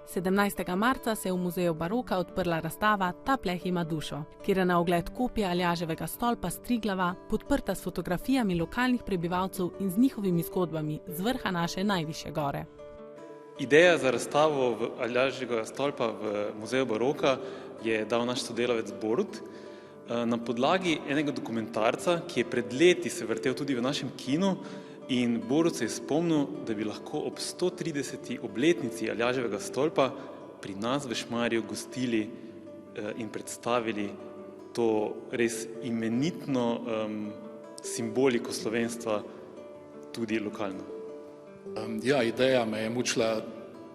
17. marca se je v Muzeju baroka odprla razstava Ta pleh ima dušo, kjer je na ogled kopija Aljaževega stolpa s Triglava, podprta s fotografijami lokalnih prebivalcev in z njihovimi zgodbami z vrha naše najvišje gore. Ideja za razstavo Aljaževega stolpa v Muzeju baroka je dal naš sodelavec Borut na podlagi enega dokumentarca, ki je pred leti se vrtel tudi v našem kinu, in Borut se je spomnil, da bi lahko ob 130. obletnici Aljaževega stolpa pri nas v Šmarju gostili in predstavili to res imenitno simboliko slovenstva tudi lokalno. Ja, ideja me je mučila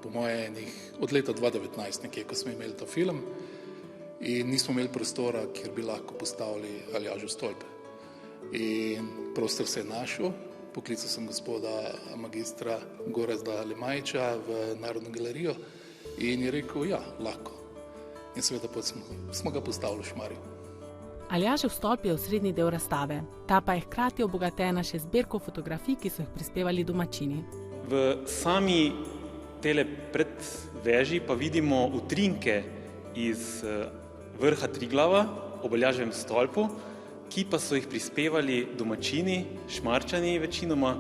po moje od leta 2019 nekje, ko smo imeli ta film in nismo imeli prostora, kjer bi lahko postavili Aljažev stolp. In prostor se je našel, poklical sem gospoda magistra Gorazda Lemajiča v Narodno galerijo in je rekel, ja, lahko. In seveda smo ga postavili v Šmarju. Aljažev stolp je osrednji del razstave, ta pa je hkrati obogatena še zbirko fotografij, ki so jih prispevali domačini. V sami tele predveži pa vidimo utrinke iz vrha Triglava ob Aljaževem stolpu, ki pa so jih prispevali domačini, Šmarčani večinoma.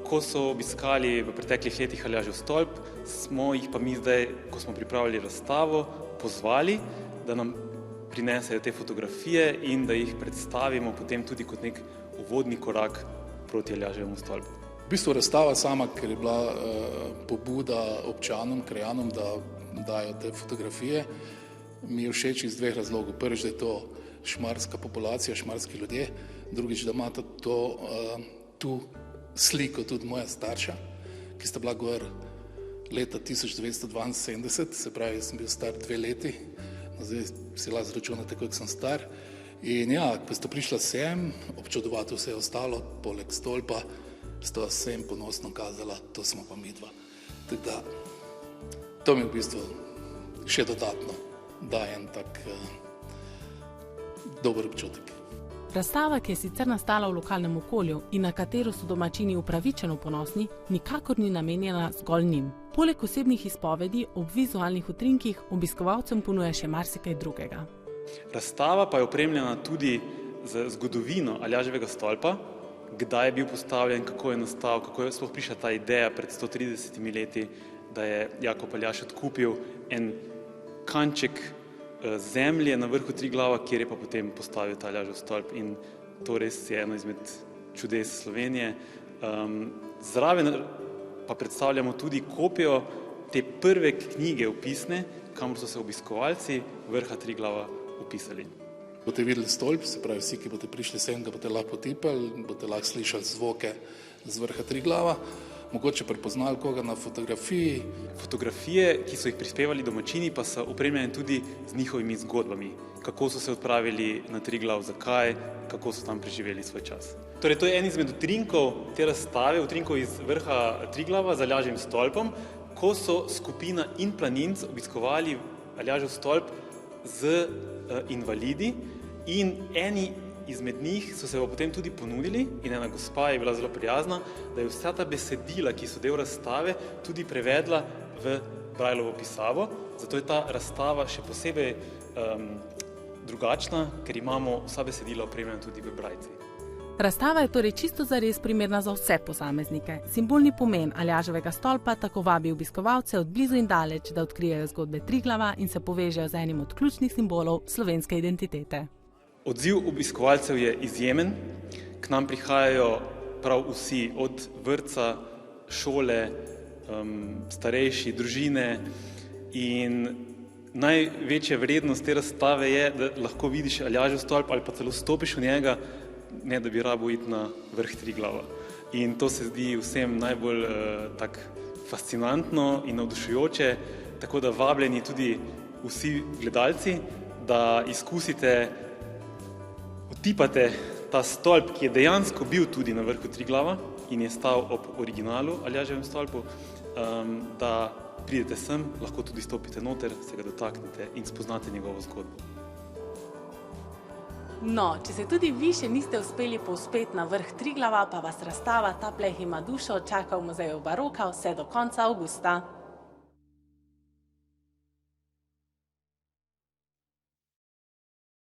Ko so obiskali v preteklih letih Aljažev stolp, smo jih pa mi zdaj, ko smo pripravili razstavo, pozvali, da nam prinesejo te fotografije in da jih predstavimo potem tudi kot nek uvodni korak proti Aljaževemu stolpu. V bistvu razstava sama, ker je bila pobuda občanom, krajanom, da dajo te fotografije, mi je všeč iz dveh razlogov. Prvič, da je to šmarska populacija, šmarski ljudje, drugič, da imata tu sliko tudi moja starša, ki sta bila gor leta 1972, se pravi, sem bil star 2 leti, zdaj si lahko zračunate, koliko sem star. In ja, ko sta prišla sem, občudovati vse ostalo, poleg stolpa, sta sem ponosno kazala, to smo pa midva. Tako da, to mi v bistvu še dodatno daje en tak dober občutek. Razstava, ki je sicer nastala v lokalnem okolju in na katero so domačini upravičeno ponosni, nikakor ni namenjena zgolj njim. Poleg osebnih izpovedi ob vizualnih utrinkih obiskovalcem ponuja še marsikaj drugega. Razstava pa je opremljena tudi z zgodovino Aljaževega stolpa, kdaj je bil postavljen, kako je nastal, kako je sploh prišla ta ideja pred 130 leti, da je Jakob Aljaž odkupil en kanček zemlje na vrhu Triglava, kjer je pa potem postavil ta Aljažev stolp, in to res je eno izmed čudes Slovenije. Zraven pa predstavljamo tudi kopijo te prve knjige opisne, kamor so se obiskovalci vrha Triglava opisali. Boste videli stolp, se pravi vsi, ki boste prišli sem, ga boste lahko potipali, boste lahko slišali zvoke z vrha Triglava, mogoče prepoznali koga na fotografiji. Fotografije, ki so jih prispevali domačini, pa so opremljene tudi z njihovimi zgodbami. Kako so se odpravili na Triglav, zakaj, kako so tam preživeli svoj čas. Torej, to je en izmed utrinkov te razstave, utrinkov iz vrha Triglava z Aljaževim stolpom, ko so skupina in planinc obiskovali Aljažev stolp z invalidi in eni izmed njih so se potem tudi ponudili in ena gospa je bila zelo prijazna, da je vsa ta besedila, ki so del razstave, tudi prevedla v Brajlovo pisavo. Zato je ta razstava še posebej drugačna, ker imamo vsa besedila opremljena tudi v brajci. Razstava je torej čisto zares primerna za vse posameznike. Simbolni pomen Aljaževega stolpa tako vabi obiskovalce od blizu in daleč, da odkrijejo zgodbe Triglava in se povežejo z enim od ključnih simbolov slovenske identitete. Odziv obiskovalcev je izjemen. K nam prihajajo prav vsi, od vrtca, šole, starejši, družine, in največja vrednost te razstave je, da lahko vidiš Aljažev stolp ali pa celo stopiš v njega, ne da bi rabo iti na vrh Triglava. In to se zdi vsem najbolj tak fascinantno in navdušujoče, tako da vabljeni tudi vsi gledalci, da izkusite, utipate ta stolp, ki je dejansko bil tudi na vrhu Triglava in je stal ob originalu Aljaževem stolpu, da pridete sem, lahko tudi stopite noter, se ga dotaknete in spoznate njegovo zgodbo. No, če se tudi vi še niste uspeli povzpeti na vrh Triglava, pa vas razstava Ta pleh ima dušo čaka v Muzeju baroka vse do konca avgusta.